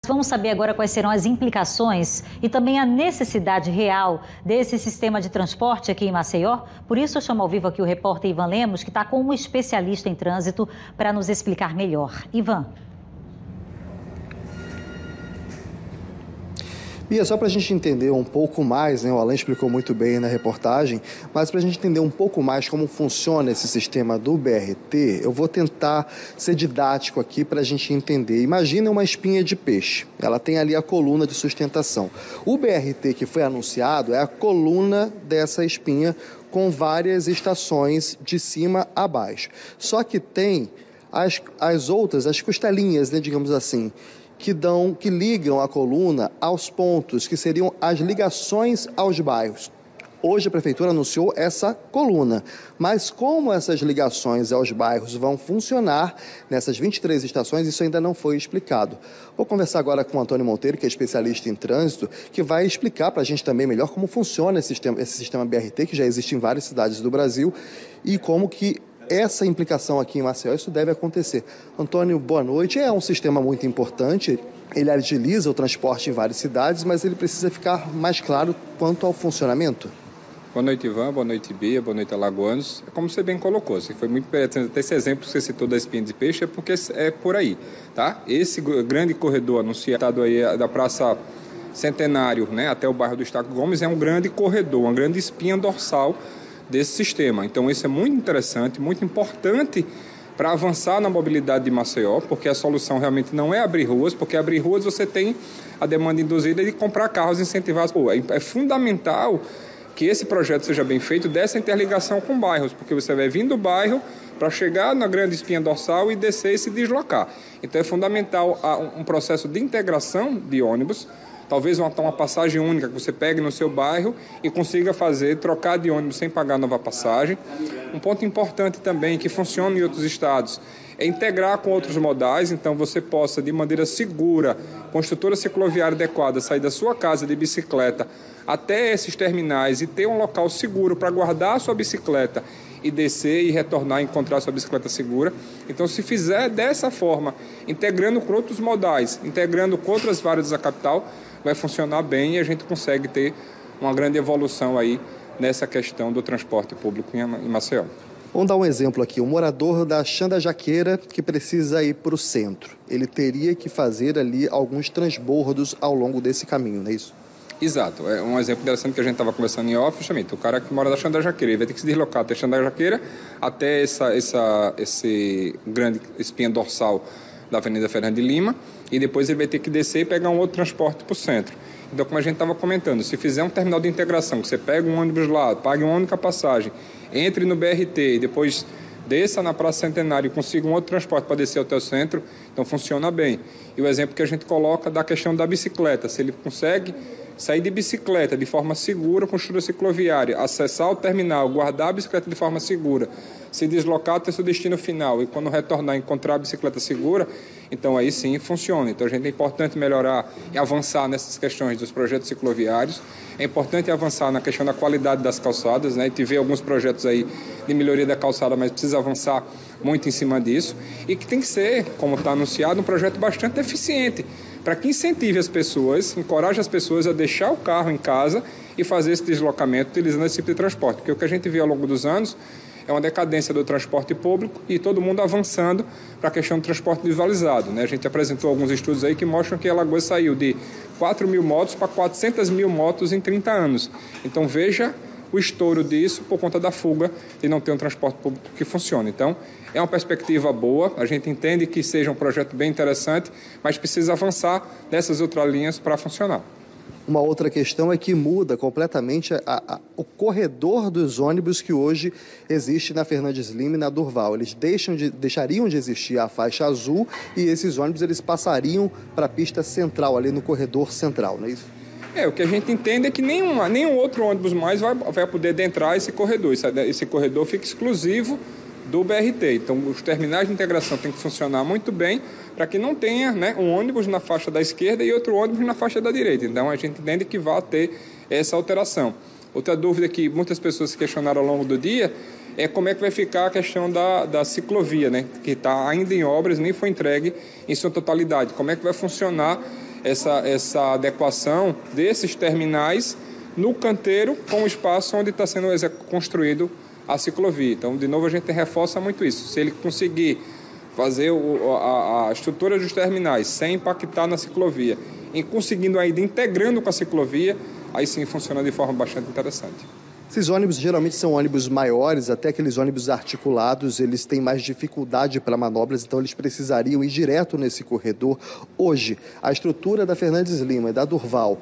Vamos saber agora quais serão as implicações e também a necessidade real desse sistema de transporte aqui em Maceió. Por isso eu chamo ao vivo aqui o repórter Ivan Lemos, que está com um especialista em trânsito para nos explicar melhor. Ivan. Bia, só para a gente entender um pouco mais, né, o Alan explicou muito bem na reportagem, mas para a gente entender um pouco mais como funciona esse sistema do BRT, eu vou tentar ser didático aqui para a gente entender. Imagina uma espinha de peixe, ela tem ali a coluna de sustentação. O BRT que foi anunciado é a coluna dessa espinha com várias estações de cima a baixo. Só que tem as outras, as costelinhas, né, digamos assim, que ligam a coluna aos pontos, que seriam as ligações aos bairros. Hoje a Prefeitura anunciou essa coluna, mas como essas ligações aos bairros vão funcionar nessas 23 estações, isso ainda não foi explicado. Vou conversar agora com o Antônio Monteiro, que é especialista em trânsito, que vai explicar para a gente também melhor como funciona esse sistema BRT, que já existe em várias cidades do Brasil, e como que essa implicação aqui em Maceió, isso deve acontecer. Antônio, boa noite. É um sistema muito importante, ele agiliza o transporte em várias cidades, mas ele precisa ficar mais claro quanto ao funcionamento. Boa noite, Ivan. Boa noite, Bia. Boa noite, alagoanos. Como você bem colocou, foi muito interessante. Esse exemplo que você citou da espinha de peixe é porque é por aí, tá? Esse grande corredor anunciado aí da Praça Centenário, né, até o bairro do Estaco Gomes, é um grande corredor, uma grande espinha dorsal desse sistema. Então isso é muito interessante, muito importante para avançar na mobilidade de Maceió, porque a solução realmente não é abrir ruas, porque abrir ruas você tem a demanda induzida de comprar carros incentivados. É fundamental que esse projeto seja bem feito dessa interligação com bairros, porque você vai vir do bairro para chegar na grande espinha dorsal e descer e se deslocar. Então é fundamental um processo de integração de ônibus, talvez uma passagem única que você pegue no seu bairro e consiga trocar de ônibus sem pagar nova passagem. Um ponto importante também que funciona em outros estados é integrar com outros modais, então você possa, de maneira segura, com estrutura cicloviária adequada, sair da sua casa de bicicleta até esses terminais e ter um local seguro para guardar a sua bicicleta e descer e retornar e encontrar a sua bicicleta segura. Então, se fizer dessa forma, integrando com outros modais, integrando com outras várias da capital, vai funcionar bem e a gente consegue ter uma grande evolução aí nessa questão do transporte público em Maceió. Vamos dar um exemplo aqui. Um morador da Xanda Jaqueira que precisa ir para o centro. Ele teria que fazer ali alguns transbordos ao longo desse caminho, não é isso? Exato. É um exemplo interessante que a gente estava conversando em off, justamente. O cara que mora da Xanda Jaqueira, ele vai ter que se deslocar até Xanda Jaqueira, até esse grande espinha dorsal da Avenida Fernando de Lima, e depois ele vai ter que descer e pegar um outro transporte para o centro. Então, como a gente estava comentando, se fizer um terminal de integração, que você pega um ônibus lá, pague uma única passagem, entre no BRT e depois desça na Praça Centenário e consiga um outro transporte para descer até o centro, então funciona bem. E o exemplo que a gente coloca da questão da bicicleta, se ele consegue sair de bicicleta de forma segura com estrutura cicloviária, acessar o terminal, guardar a bicicleta de forma segura, se deslocar até seu destino final e quando retornar encontrar a bicicleta segura, então aí sim funciona. Então é importante melhorar e avançar nessas questões dos projetos cicloviários, é importante avançar na questão da qualidade das calçadas, né? A gente vê alguns projetos aí de melhoria da calçada, mas precisa avançar muito em cima disso e que tem que ser, como está anunciado, um projeto bastante eficiente, para que incentive as pessoas, encoraje as pessoas a deixar o carro em casa e fazer esse deslocamento utilizando esse tipo de transporte. Porque o que a gente vê ao longo dos anos é uma decadência do transporte público e todo mundo avançando para a questão do transporte visualizado, né? A gente apresentou alguns estudos aí que mostram que Alagoas saiu de 4 mil motos para 400 mil motos em 30 anos. Então veja o estouro disso por conta da fuga de não ter um transporte público que funcione. Então, é uma perspectiva boa, a gente entende que seja um projeto bem interessante, mas precisa avançar nessas outras linhas para funcionar. Uma outra questão é que muda completamente o corredor dos ônibus que hoje existe na Fernandes Lima e na Durval. Eles deixariam de existir a faixa azul e esses ônibus eles passariam para a pista central, ali no corredor central, não é isso? O que a gente entende é que nenhum outro ônibus mais vai poder adentrar esse corredor. Esse corredor fica exclusivo do BRT. Então, os terminais de integração têm que funcionar muito bem para que não tenha, né, um ônibus na faixa da esquerda e outro ônibus na faixa da direita. Então, a gente entende que vai ter essa alteração. Outra dúvida que muitas pessoas se questionaram ao longo do dia é como é que vai ficar a questão da ciclovia, né, que está ainda em obras, nem foi entregue em sua totalidade. Como é que vai funcionar essa adequação desses terminais no canteiro com o espaço onde está sendo construído a ciclovia. Então, de novo, a gente reforça muito isso. Se ele conseguir fazer a estrutura dos terminais sem impactar na ciclovia e conseguindo ainda integrando com a ciclovia, aí sim funciona de forma bastante interessante. Esses ônibus geralmente são ônibus maiores, até aqueles ônibus articulados, eles têm mais dificuldade para manobras, então eles precisariam ir direto nesse corredor. Hoje, a estrutura da Fernandes Lima e da Durval,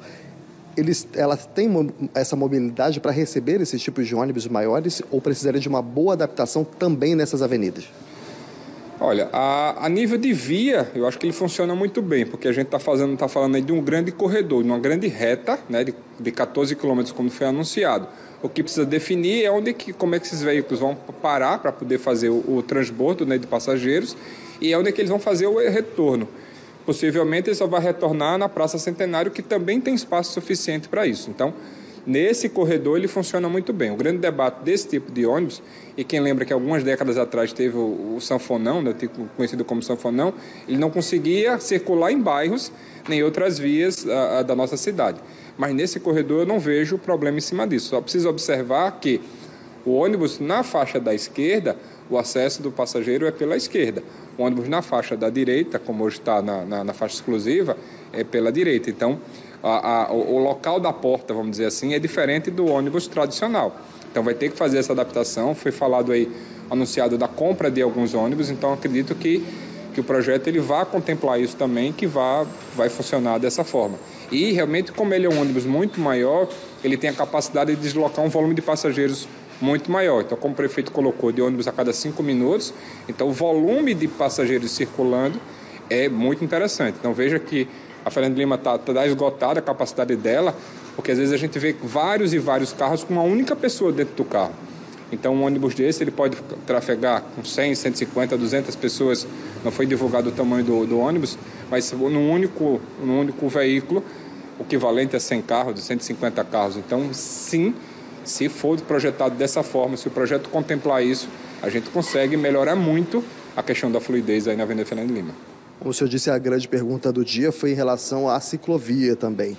ela tem essa mobilidade para receber esses tipos de ônibus maiores ou precisaria de uma boa adaptação também nessas avenidas? Olha, a nível de via, eu acho que ele funciona muito bem, porque a gente está falando aí de um grande corredor, de uma grande reta, né, de 14 quilômetros, como foi anunciado. O que precisa definir é como é que esses veículos vão parar para poder fazer o transbordo, né, de passageiros e onde é que eles vão fazer o retorno. Possivelmente ele só vai retornar na Praça Centenário, que também tem espaço suficiente para isso. Então, nesse corredor ele funciona muito bem. O grande debate desse tipo de ônibus, e quem lembra que algumas décadas atrás teve o sanfonão, né, conhecido como sanfonão, ele não conseguia circular em bairros nem outras vias da nossa cidade. Mas nesse corredor eu não vejo problema em cima disso. Só preciso observar que o ônibus na faixa da esquerda, o acesso do passageiro é pela esquerda. O ônibus na faixa da direita, como hoje está na faixa exclusiva, é pela direita. Então, o local da porta, vamos dizer assim, é diferente do ônibus tradicional. Então, vai ter que fazer essa adaptação. Foi falado aí, anunciado da compra de alguns ônibus, então acredito que o projeto ele vai contemplar isso também, que vai funcionar dessa forma. E, realmente, como ele é um ônibus muito maior, ele tem a capacidade de deslocar um volume de passageiros muito maior. Então, como o prefeito colocou, de ônibus a cada 5 minutos, então o volume de passageiros circulando é muito interessante. Então, veja que a Fernandes Lima está esgotada a capacidade dela, porque às vezes a gente vê vários e vários carros com uma única pessoa dentro do carro. Então, um ônibus desse, ele pode trafegar com 100, 150, 200 pessoas. Não foi divulgado o tamanho do ônibus, mas num único veículo, o equivalente a 100 carros, de 150 carros. Então, sim, se for projetado dessa forma, se o projeto contemplar isso, a gente consegue melhorar muito a questão da fluidez aí na Avenida Fernandes Lima. Como o senhor disse, a grande pergunta do dia foi em relação à ciclovia também.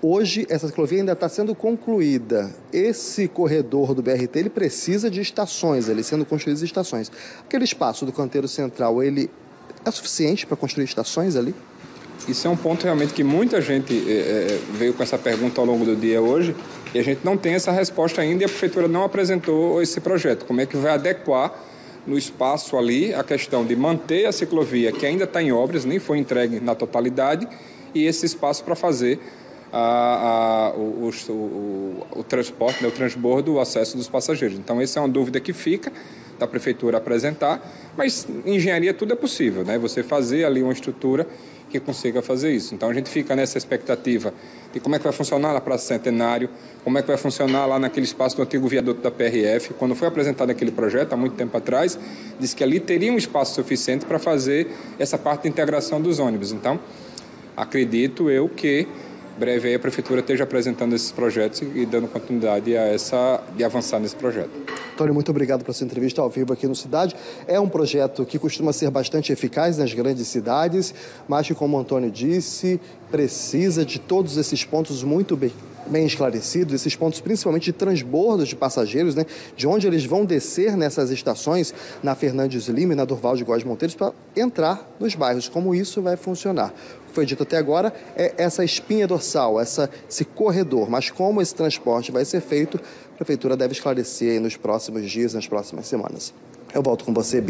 Hoje, essa ciclovia ainda está sendo concluída. Esse corredor do BRT, ele precisa de estações, ele sendo construídas estações. Aquele espaço do canteiro central, ele é suficiente para construir estações ali? Isso é um ponto realmente que muita gente veio com essa pergunta ao longo do dia hoje e a gente não tem essa resposta ainda e a Prefeitura não apresentou esse projeto. Como é que vai adequar no espaço ali a questão de manter a ciclovia, que ainda está em obras, nem foi entregue na totalidade, e esse espaço para fazer o transporte, né, o transbordo, o acesso dos passageiros. Então, essa é uma dúvida que fica da Prefeitura apresentar, mas em engenharia tudo é possível, né? Você fazer ali uma estrutura que consiga fazer isso. Então, a gente fica nessa expectativa de como é que vai funcionar na Praça Centenário, como é que vai funcionar lá naquele espaço do antigo viaduto da PRF. Quando foi apresentado aquele projeto, há muito tempo atrás, disse que ali teria um espaço suficiente para fazer essa parte de integração dos ônibus. Então, acredito eu que breve aí a Prefeitura esteja apresentando esses projetos e dando continuidade de avançar nesse projeto. Antônio, muito obrigado pela sua entrevista ao vivo aqui no Cidade. É um projeto que costuma ser bastante eficaz nas grandes cidades, mas que, como o Antônio disse, precisa de todos esses pontos muito bem esclarecidos, esses pontos principalmente de transbordos de passageiros, né, de onde eles vão descer nessas estações na Fernandes Lima e na Durval de Góes Monteiro para entrar nos bairros. Como isso vai funcionar? O que foi dito até agora é essa espinha dorsal, esse corredor, mas como esse transporte vai ser feito, a Prefeitura deve esclarecer aí nos próximos dias, nas próximas semanas. Eu volto com você, Bia.